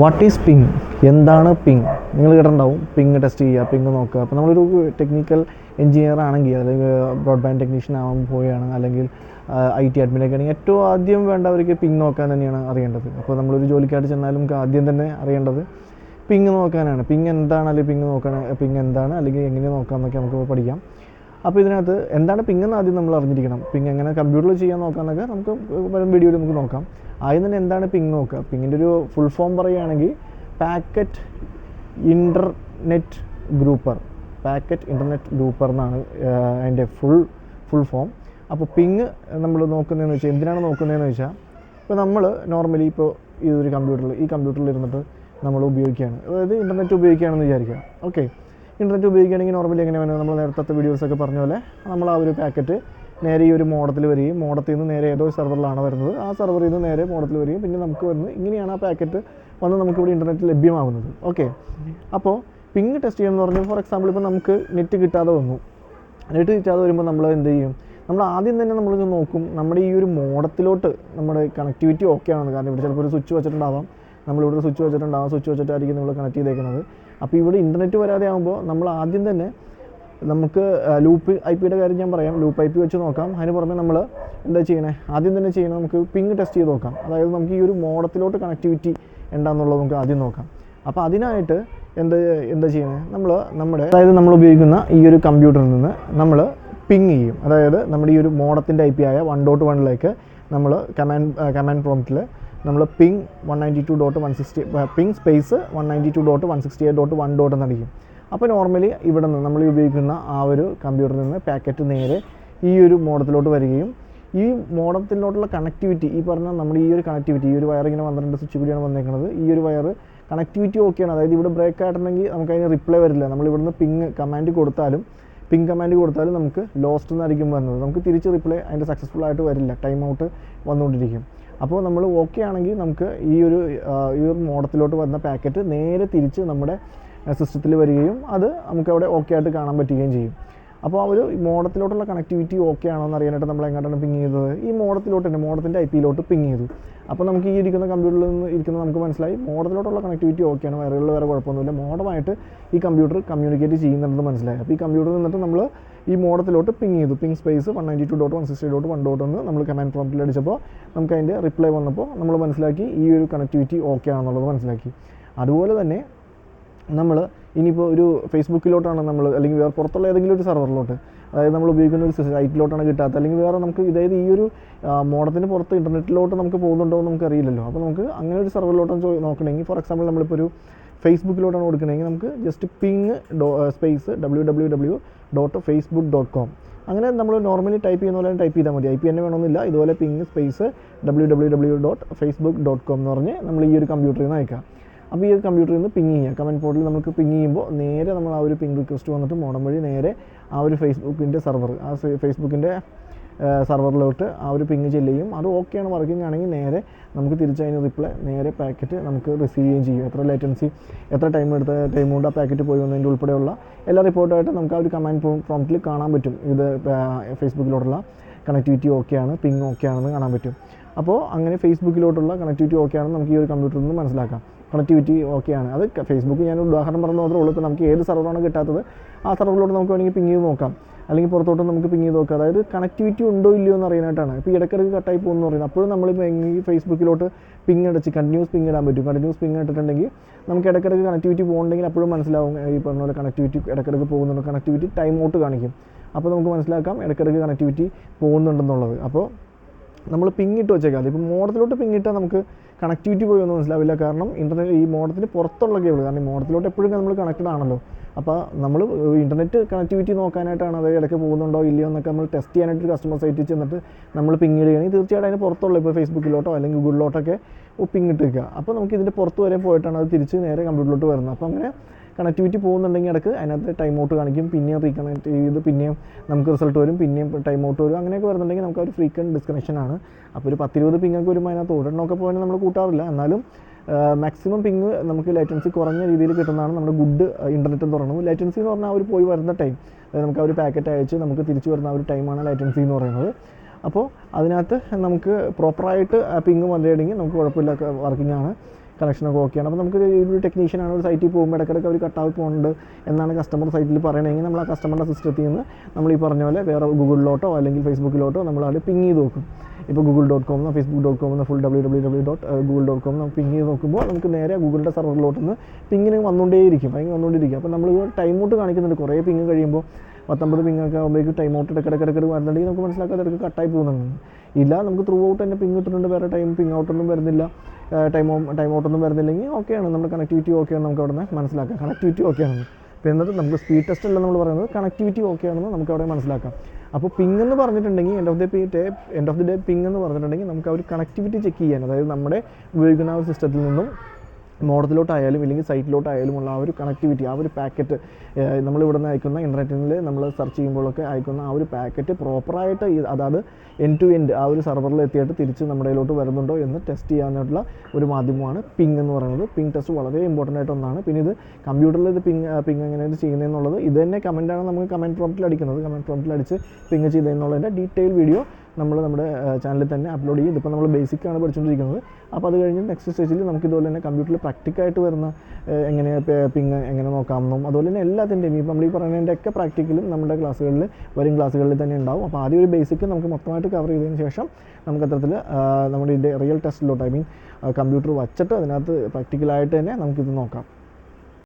What is ping? എന്താണ് ping? നിങ്ങൾ കേട്ടിട്ടുണ്ടാവും, പിങ് ടെസ്റ്റ് ചെയ്യുക, പിങ് നോക്കുക. അപ്പോൾ നമ്മളൊരു ടെക്നിക്കൽ എഞ്ചിനീയർ ആണെങ്കിൽ, അല്ലെങ്കിൽ ബ്രോഡ്ബാൻഡ് ടെക്നീഷ്യൻ ആവാൻ പോവുകയാണ്, അല്ലെങ്കിൽ IT അഡ്മിനൊക്കെ ആണെങ്കിൽ ഏറ്റവും ആദ്യം വേണ്ടവർക്ക് പിങ് നോക്കാൻ തന്നെയാണ് അറിയേണ്ടത്. അപ്പോൾ നമ്മളൊരു ജോലിക്കായിട്ട് ചെന്നാലും നമുക്ക് ആദ്യം തന്നെ അറിയേണ്ടത് പിങ് നോക്കാനാണ്. പിങ് എന്താണ്, അല്ലെങ്കിൽ പിങ് നോക്കാൻ, പിങ് എന്താണ്, അല്ലെങ്കിൽ എങ്ങനെ നോക്കാമെന്നൊക്കെ നമുക്ക് പഠിക്കാം. അപ്പോൾ ഇതിനകത്ത് എന്താണ് പിങ് എന്ന് ആദ്യം നമ്മൾ അറിഞ്ഞിരിക്കണം. പിങ് എങ്ങനെ കമ്പ്യൂട്ടറിൽ ചെയ്യാൻ നോക്കാമെന്നൊക്കെ നമുക്ക് വരും വീഡിയോയിൽ നമുക്ക് നോക്കാം. ആദ്യം തന്നെ എന്താണ് പിങ് നോക്കുക. പിങ്ങിൻ്റെ ഒരു ഫുൾ ഫോം പറയുകയാണെങ്കിൽ packet internet grouper. Packet internet grouper എന്നാണ് അതിൻ്റെ ഫുൾ ഫോം. അപ്പോൾ പിങ് നമ്മൾ നോക്കുന്നതെന്ന് വെച്ചാൽ, എന്തിനാണ് നോക്കുന്നതെന്ന് വെച്ചാൽ, ഇപ്പോൾ നമ്മൾ നോർമലി ഇപ്പോൾ ഈ കമ്പ്യൂട്ടറിൽ ഇരുന്നിട്ട് നമ്മൾ ഉപയോഗിക്കുകയാണ്, അതായത് ഇൻ്റർനെറ്റ് ഉപയോഗിക്കുകയാണെന്ന് വിചാരിക്കുക. ഓക്കെ, ഇൻ്റർനെറ്റ് ഉപയോഗിക്കുകയാണെങ്കിൽ നോർമലി എങ്ങനെ വേണം, നമ്മൾ നേരത്തെ വീഡിയോസൊക്കെ പറഞ്ഞ പോലെ നമ്മൾ ആ ഒരു പാക്കറ്റ് നേരെ ഈ ഒരു മോഡത്തിൽ വരികയും, മോഡത്തിൽ നിന്ന് നേരെ ഏതോ സെർവറിലാണ് വരുന്നത്, ആ സെർവറിൽ നിന്ന് നേരെ മോഡത്തിൽ വരികയും, പിന്നെ നമുക്ക് വരുന്നത് ഇങ്ങനെയാണ് ആ പാക്കറ്റ് വന്ന് നമുക്കിവിടെ ഇൻ്റർനെറ്റ് ലഭ്യമാകുന്നത്. ഓക്കെ, അപ്പോൾ പിങ് ടെസ്റ്റ് ചെയ്യുമെന്ന് പറഞ്ഞാൽ, ഫോർ എക്സാമ്പിൾ ഇപ്പോൾ നമുക്ക് നെറ്റ് കിട്ടാതെ വരുമ്പോൾ നമ്മൾ എന്ത് ചെയ്യും? നമ്മൾ ആദ്യം തന്നെ നമ്മൾ നോക്കും നമ്മുടെ ഈ ഒരു മോഡത്തിലോട്ട് നമ്മുടെ കണക്ടിവിറ്റി ഓക്കെ ആണെന്ന്. കാരണം ഇവിടെ ചിലപ്പോൾ ഒരു സ്വിച്ച് വെച്ചിട്ടുണ്ടാവാം, നമ്മളിവിടെ ഒരു സ്വിച്ച് വെച്ചിട്ടായിരിക്കും നമ്മൾ കണക്ട് ചെയ്തേക്കുന്നത്. അപ്പോൾ ഇവിടെ ഇൻ്റർനെറ്റ് വരാതെ ആകുമ്പോൾ നമ്മൾ ആദ്യം തന്നെ നമുക്ക് ലൂപ്പ് IP കാര്യം ഞാൻ പറയാം. ലൂപ്പ് IP വെച്ച് നോക്കാം. അതിന് പുറമെ നമ്മൾ എന്താ ചെയ്യണേ, ആദ്യം തന്നെ ചെയ്യണം, നമുക്ക് പിങ് ടെസ്റ്റ് ചെയ്ത് നോക്കാം. അതായത് നമുക്ക് ഈ ഒരു മോഡത്തിലോട്ട് കണക്ടിവിറ്റി എന്താണെന്നുള്ളത് നമുക്ക് ആദ്യം നോക്കാം. അപ്പോൾ അതിനായിട്ട് എന്താ ചെയ്യണേ, അതായത് നമ്മൾ ഉപയോഗിക്കുന്ന ഈ ഒരു കമ്പ്യൂട്ടറിൽ നിന്ന് നമ്മൾ പിങ് ചെയ്യും. അതായത് നമ്മുടെ ഈ ഒരു മോഡത്തിൻ്റെ IP ആയ 1.1 നമ്മൾ കമാൻഡ് പ്രോംപ്റ്റിൽ നമ്മൾ പിങ് 192.160 പിങ് സ്പേസ് 192.168.1 എന്നടിക്കും. അപ്പോൾ നോർമലി ഇവിടെ നിന്ന് നമ്മൾ ഉപയോഗിക്കുന്ന ആ ഒരു കമ്പ്യൂട്ടറിൽ നിന്ന് പാക്കറ്റ് നേരെ ഈ ഒരു മോഡത്തിലോട്ട് വരികയും, ഈ മോഡത്തിലോട്ടുള്ള കണക്ടിവിറ്റി, ഈ പറഞ്ഞ നമ്മുടെ ഈ ഒരു കണക്ടിവിറ്റി, ഈ ഒരു വയർ ഇങ്ങനെ 12 സ്വിച്ച് കൂടിയാണ് വന്നേക്കുന്നത്. ഈ ഒരു വയർ കണക്ടിവിറ്റി ഓക്കെയാണ്. അതായത് ഇവിടെ ബ്രേക്ക് ആയിട്ടുണ്ടെങ്കിൽ നമുക്ക് അതിന് റിപ്ലൈ വരില്ല. നമ്മൾ ഇവിടുന്ന് പിങ് കമാൻഡ് കൊടുത്താലും നമുക്ക് ലോസ്റ്റ് എന്നായിരിക്കും വരുന്നത്. നമുക്ക് തിരിച്ച് റിപ്ലൈ അതിൻ്റെ സക്സസ്ഫുൾ ആയിട്ട് വരില്ല, ടൈം ഔട്ട് വന്നുകൊണ്ടിരിക്കും. അപ്പോൾ നമ്മൾ ഓക്കെ ആണെങ്കിൽ നമുക്ക് ഈ ഒരു മോഡത്തിലോട്ട് വന്ന പാക്കറ്റ് നേരെ തിരിച്ച് നമ്മുടെ സിസ്റ്റത്തിൽ വരികയും അത് നമുക്ക് അവിടെ ഓക്കെ ആയിട്ട് കാണാൻ പറ്റുകയും ചെയ്യും. അപ്പോൾ ആ ഒരു മോഡത്തിലോട്ടുള്ള കണക്ടിവിറ്റി ഓക്കെ ആണോ എന്ന് അറിയാനായിട്ട് നമ്മൾ എങ്ങോട്ടാണ് പിങ് ചെയ്തത്? ഈ മോഡത്തിൻ്റെ IP പിങ് ചെയ്തു. അപ്പോൾ നമുക്ക് ഈ കമ്പ്യൂട്ടറിൽ നിന്ന് നമുക്ക് മനസ്സിലായി മോഡത്തിലോട്ടുള്ള കണക്ടിവിറ്റി ഓക്കെയാണ്, വയറുകളിൽ വേറെ കുഴപ്പമൊന്നുമില്ല, മോഡമായിട്ട് ഈ കമ്പ്യൂട്ടർ കമ്മ്യൂണിക്കേറ്റ് ചെയ്യുന്നുണ്ടെന്ന് മനസ്സിലായി. അപ്പോൾ ഈ കമ്പ്യൂട്ടറിൽ നിന്നിട്ട് നമ്മൾ ഈ മോഡത്തിലോട്ട് പിങ് ചെയ്തു. പിങ് സ്പേസ് 192.168.1 എന്ന് നമ്മൾ കമാൻഡ് പ്രോംപ്റ്റിൽ അടിച്ചപ്പോൾ നമുക്ക് അതിൻ്റെ റിപ്ലൈ വന്നപ്പോൾ നമ്മൾ മനസ്സിലാക്കി ഈ ഒരു കണക്ടിവിറ്റി ഓക്കെ ആണെന്നുള്ളത് മനസ്സിലാക്കി. അതുപോലെ തന്നെ നമ്മൾ ഇനിയിപ്പോൾ ഒരു ഫേസ്ബുക്കിലോട്ടാണ് നമ്മൾ, അല്ലെങ്കിൽ വേറെ പുറത്തുള്ള ഏതെങ്കിലും ഒരു സെർവറിലോട്ട്, അതായത് നമ്മൾ ഉപയോഗിക്കുന്ന ഒരു സൈറ്റിലോട്ടാണ് കിട്ടാത്തത്, അല്ലെങ്കിൽ വേറെ നമുക്ക് ഇതായത് ഈ ഒരു മോഡത്തിന് പുറത്ത് ഇൻ്റർനെറ്റിലോട്ട് നമുക്ക് പോകുന്നുണ്ടോ എന്ന് നമുക്ക് അറിയില്ലല്ലോ. അപ്പോൾ നമുക്ക് അങ്ങനെ ഒരു സെർവറിലോട്ടാണ് നോക്കണമെങ്കിൽ, ഫോർ എക്സാമ്പിൾ നമ്മളിപ്പോൾ ഒരു ഫേസ്ബുക്കിലോട്ടാണ് കൊടുക്കണമെങ്കിൽ നമുക്ക് ജസ്റ്റ് പിങ് സ്പേസ് www.facebook.com അങ്ങനെ നമ്മൾ നോർമലി ടൈപ്പ് ചെയ്യുന്ന പോലെ ടൈപ്പ് ചെയ്താൽ മതി. IP തന്നെ വേണമെന്നില്ല. ഇതുപോലെ പിങ് സ്പേസ് www.facebook.com എന്ന് പറഞ്ഞ് നമ്മൾ ഈ ഒരു കമ്പ്യൂട്ടറിൽ നിന്ന് അയക്കാം. അപ്പോൾ ഈ ഒരു കമ്പ്യൂട്ടറിൽ നിന്ന് പിങ് ചെയ്യുക. കമൻറ്റ് പോർട്ടലിൽ നമുക്ക് പിങ് ചെയ്യുമ്പോൾ നേരെ നമ്മൾ ആ ഒരു പിങ് റിക്വസ്റ്റ് വന്നിട്ട് മോഡം വഴി നേരെ ആ ഒരു ഫേസ്ബുക്കിൻ്റെ സെർവറിലോട്ട് ആ ഒരു പിങ് ചെല്ലുകയും, അത് ഓക്കെയാണ്, വർക്കിംഗ് ആണെങ്കിൽ നേരെ നമുക്ക് തിരിച്ചതിന് റിപ്ലൈ നേരെ പാക്കറ്റ് നമുക്ക് റിസീവ് ചെയ്യുകയും ചെയ്യും. എത്ര ടൈം കൊണ്ട് ആ പാക്കറ്റ് പോയി വന്നതിൻ്റെ ഉൾപ്പെടെയുള്ള എല്ലാ റിപ്പോർട്ടായിട്ട് നമുക്ക് ആ ഒരു കമാൻഡ് പ്രോംപ്റ്റിൽ കാണാൻ പറ്റും. ഇത് ഫേസ്ബുക്കിലോട്ടുള്ള കണക്ടിവിറ്റി ഓക്കെയാണ്, പിങ് ഓക്കെ ആണെന്ന് കാണാൻ പറ്റും. അപ്പോൾ അങ്ങനെ ഫേസ്ബുക്കിലോട്ടുള്ള കണക്ടിവിറ്റി ഓക്കെ ആണെന്ന് നമുക്ക് ഈ ഒരു കമ്പ്യൂട്ടറിൽ നിന്ന് മനസ്സിലാക്കാം. കണക്ടിവിറ്റി ഓക്കെയാണ്. അത് ഫേസ്ബുക്ക് ഞാൻ ഉദാഹരണം പറഞ്ഞു മാത്രമേ ഉള്ളൂ. ഇപ്പോൾ നമുക്ക് ഏത് സെർവറാണ് കിട്ടാത്തത് ആ സെർവറിലോട്ട് നമുക്ക് വേണമെങ്കിൽ പിങ് ചെയ്ത് നോക്കാം, അല്ലെങ്കിൽ പുറത്തോട്ട് നമുക്ക് പിങ് ചെയ്ത് നോക്കാം. അതായത് കണക്ടിവിറ്റി ഉണ്ടോ ഇല്ലയോ എന്ന് അറിയാനായിട്ടാണ്. ഇപ്പോൾ ഇടയ്ക്കിടയ്ക്ക് കട്ടായി പോകുമെന്ന് പറയുന്നത്. അപ്പോഴും നമ്മളിപ്പോൾ ഈ ഫേസ്ബുക്കിലോട്ട് പിങ് അടിച്ച് കണ്ടിന്യൂസ് പിങ് ഇടാൻ പറ്റും. കണ്ടിന്യൂസ് പിങ് ഇട്ടിട്ടുണ്ടെങ്കിൽ നമുക്ക് ഇടയ്ക്കിടയ്ക്ക് കണക്ടിവിറ്റി പോകുന്നുണ്ടെങ്കിൽ അപ്പോഴും മനസ്സിലാവും ഈ പറഞ്ഞ പോലെ കണക്ടിവിറ്റി ഇടയ്ക്കിടയ്ക്ക് പോകുന്നുണ്ട്. കണക്ടിവിറ്റി ടൈം ഔട്ട് കാണിക്കും. അപ്പോൾ നമുക്ക് മനസ്സിലാക്കാം ഇടയ്ക്കിടയ്ക്ക് കണക്ടിവിറ്റി പോകുന്നുണ്ടെന്നുള്ളത്. അപ്പോൾ നമ്മൾ പിങ് ഇട്ട് വെച്ചേക്കാം. അതിപ്പോൾ മോഡത്തിലോട്ട് പിങ് ഇട്ടാൽ നമുക്ക് കണക്ടിവിറ്റി പോയി ഒന്നും മനസ്സിലാവില്ല. കാരണം ഇൻ്റർനെറ്റ് ഈ മോഡത്തിന് പുറത്തുള്ള കേബിൾ, കാരണം ഈ മോഡത്തിലോട്ട് എപ്പോഴും നമ്മൾ കണക്റ്റഡ് ആണല്ലോ. അപ്പോൾ നമ്മൾ ഇൻ്റർനെറ്റ് കണക്ടിവിറ്റി നോക്കാനായിട്ടാണ്, അത് ഇടയ്ക്ക് പോകുന്നുണ്ടോ ഇല്ലയോ എന്നൊക്കെ നമ്മൾ ടെസ്റ്റ് ചെയ്യാനായിട്ട് കസ്റ്റമർ സൈറ്റിൽ ചെന്നിട്ട് നമ്മൾ പിങ് ഇടുകയാണെങ്കിൽ തീർച്ചയായിട്ടും അതിന് പുറത്തുള്ള ഇപ്പോൾ ഫേസ്ബുക്കിലോട്ടോ അല്ലെങ്കിൽ ഗൂഗിളിലോട്ടൊക്കെ പിങ് ഇട്ട് വയ്ക്കുക. അപ്പോൾ നമുക്ക് ഇതിൻ്റെ പുറത്ത് വരെ പോയിട്ടാണ് അത് തിരിച്ച് നേരെ കമ്പ്യൂട്ടറിലോട്ട് വരുന്നത്. അപ്പോൾ അങ്ങനെ കണക്ടിവിറ്റി പോകുന്നുണ്ടെങ്കിൽ ഇടയ്ക്ക് അതിനകത്ത് ടൈം ഔട്ട് കാണിക്കും, പിന്നെയും റീകണക്ട് ചെയ്ത് പിന്നെയും നമുക്ക് റിസൾട്ട് വരും, പിന്നെയും ടൈം ഔട്ട് വരും. അങ്ങനെയൊക്കെ വരുന്നുണ്ടെങ്കിൽ നമുക്ക് ഒരു ഫ്രീക്വൻറ്റ് ഡിസ്കണക്ഷൻ ആണ്. അപ്പോൾ ഒരു 10-20 പിങ്ങൊക്കെ വരുമ്പോൾ അതിനകത്ത് ഒരെണ്ണമൊക്കെ പോയാൽ നമ്മൾ കൂട്ടാറില്ല. എന്നാലും മാക്സിമം പിങ് നമുക്ക് ലേറ്റൻസി കുറഞ്ഞ രീതിയിൽ കിട്ടുന്നതാണ് നമ്മുടെ ഗുഡ് ഇൻ്റർനെറ്റ് എന്ന് പറയുന്നത്. ലേറ്റൻസി എന്ന് പറഞ്ഞാൽ അവർ പോയി വരുന്ന ടൈം, അതായത് നമുക്ക് ആ ഒരു പാക്കറ്റ് അയച്ച് നമുക്ക് തിരിച്ചു വരുന്ന ആ ഒരു ടൈമാണ് ലേറ്റൻസി എന്ന് പറയുന്നത്. അപ്പോൾ അതിനകത്ത് നമുക്ക് പ്രോപ്പറായിട്ട് പിങ് വന്നിട്ടുണ്ടെങ്കിൽ നമുക്ക് കുഴപ്പമില്ല, വർക്കിംഗ് ആണ്. കണക്ഷനൊക്കെ ഓക്കെയാണ്. അപ്പോൾ നമുക്ക് ഒരു ടെക്നീഷ്യനാണ് ഒരു സൈറ്റിൽ പോകുമ്പോൾ ഇടയ്ക്കിടയ്ക്ക് അവർ കട്ടായി പോകുന്നുണ്ട് എന്നാണ് കസ്റ്റമർ സൈറ്റിൽ പറയണമെങ്കിൽ നമ്മൾ ആ കസ്റ്റമറുടെ സിസ്റ്റത്തിൽ നിന്ന് നമ്മൾ ഈ പറഞ്ഞ പോലെ വേറെ ഗൂഗിളിലോട്ടോ അല്ലെങ്കിൽ ഫേസ്ബുക്കിലോട്ടോ നമ്മളത് പിങ് ചെയ്ത് നോക്കും. ഇപ്പോൾ google.com facebook.com ഫുൾ www.google.com നമ്മൾ പിങ് ചെയ്ത് നോക്കുമ്പോൾ നമുക്ക് നേരെ ഗൂഗിളിൻ്റെ സെർവറിലോട്ട് നിന്ന് പിങ്ങിന് വന്നുകൊണ്ടേയിരിക്കും. അപ്പോൾ നമ്മൾ ടൈം ഔട്ട് കാണിക്കുന്നുണ്ട്. കുറേ പിങ് കഴിയുമ്പോൾ 19 പിങ്ങൊക്കെ ആകുമ്പോഴേക്കും ടൈം ഔട്ട് ഇടയ്ക്കിടയ്ക്ക് വരുന്നുണ്ടെങ്കിൽ നമുക്ക് മനസ്സിലാക്കാതെ ഇടയ്ക്ക് കട്ടായി പോകുന്നുണ്ട്. ഇല്ല, നമുക്ക് ത്രൂ ഔട്ട് തന്നെ പിങ് കിട്ടുന്നുണ്ട്, വേറെ പിങ് ഔട്ടൊന്നും വരുന്നില്ല, ടൈം ഔട്ടൊന്നും വരുന്നില്ലെങ്കിൽ ഓക്കെയാണ്, നമ്മുടെ കണക്ടിവിറ്റി ഓക്കെയാണ്, നമുക്ക് അവിടെ നിന്ന് മനസ്സിലാക്കാം കണക്ടിവിറ്റി ഓക്കെയാണെന്ന്. അപ്പോൾ എന്നിട്ട് നമുക്ക് സ്പീഡ് ടെസ്റ്റ് അല്ല നമ്മൾ പറയുന്നത്, കണക്ടിവിറ്റി ഓക്കെയാണെന്ന് നമുക്ക് അവിടെ മനസ്സിലാക്കാം. അപ്പോൾ പിങ് എന്ന് പറഞ്ഞിട്ടുണ്ടെങ്കിൽ end of the day ping എന്ന് പറഞ്ഞിട്ടുണ്ടെങ്കിൽ നമുക്ക് ആ ഒരു കണക്ടിവിറ്റി ചെക്ക് ചെയ്യാൻ, അതായത് നമ്മുടെ ഉപയോഗിക്കുന്ന ആ ഒരു സിസ്റ്റത്തിൽ നിന്നും മോഡത്തിലോട്ടായാലും ഇല്ലെങ്കിൽ സൈറ്റിലോട്ടായാലും ഉള്ള ആ ഒരു കണക്ടിവിറ്റി, ആ ഒരു പാക്കറ്റ് നമ്മളിവിടെ നിന്ന് അയക്കുന്ന ഇൻ്റർനെറ്റിൽ നമ്മൾ സെർച്ച് ചെയ്യുമ്പോഴൊക്കെ അയക്കുന്ന ആ ഒരു പാക്കറ്റ് പ്രോപ്പറായിട്ട് അതായത് എൻഡ് ടു എൻഡ് ആ ഒരു സെർവറിൽ എത്തിയിട്ട് തിരിച്ച് നമ്മുടെ കയ്യിലോട്ട് വരുന്നുണ്ടോ എന്ന് ടെസ്റ്റ് ചെയ്യാനായിട്ടുള്ള ഒരു മാധ്യമമാണ് പിങ് എന്ന് പറയുന്നത്. പിങ് ടെസ്റ്റ് വളരെ ഇമ്പോർട്ടൻ്റ് ആയിട്ട് ഒന്നാണ്. പിന്നെ ഇത് കമ്പ്യൂട്ടറിൽ ഇത് പിങ് എങ്ങനെയാണ് ചെയ്യുന്നതെന്നുള്ളത് ഇത് തന്നെ കമൻറ്റാണ് നമുക്ക് കമൻറ്റ് പ്രോംപ്റ്റിൽ അടിക്കുന്നത്. കമൻറ്റ് പ്രോംപ്റ്റിൽ അടിച്ച് പിങ് ചെയ്തതെന്നുള്ളതിൻ്റെ ഡീറ്റെയിൽ വീഡിയോ നമ്മൾ നമ്മുടെ ചാനലിൽ തന്നെ അപ്ലോഡ് ചെയ്യും. ഇതിപ്പോൾ നമ്മൾ ബേസിക്കാണ് പഠിച്ചുകൊണ്ടിരിക്കുന്നത്. അപ്പോൾ അത് കഴിഞ്ഞ് നെക്സ്റ്റ് സ്റ്റേജിൽ നമുക്ക് ഇതുപോലെ തന്നെ കമ്പ്യൂട്ടറിൽ പ്രാക്ടിക്കായിട്ട് വരുന്ന എങ്ങനെ പിങ് എങ്ങനെ നോക്കാമെന്നും അതുപോലെ തന്നെ എല്ലാത്തിൻ്റെയും ഇപ്പോൾ നമ്മൾ ഈ പറയുന്നതിൻ്റെയൊക്കെ പ്രാക്ടിക്കലും നമ്മുടെ ക്ലാസ്സുകളിൽ വരും ക്ലാസ്സുകളിൽ തന്നെ ഉണ്ടാവും. അപ്പോൾ ആദ്യം ഒരു ബേസിക്ക് നമുക്ക് മൊത്തമായിട്ട് കവർ ചെയ്തതിന് ശേഷം നമുക്ക് അത്തരത്തിൽ നമ്മുടെ ഇതിൻ്റെ റിയൽ ടെസ്റ്റിലോട്ട് കമ്പ്യൂട്ടർ വച്ചിട്ട് അതിനകത്ത് പ്രാക്ടിക്കലായിട്ട് തന്നെ നമുക്കിത് നോക്കാം.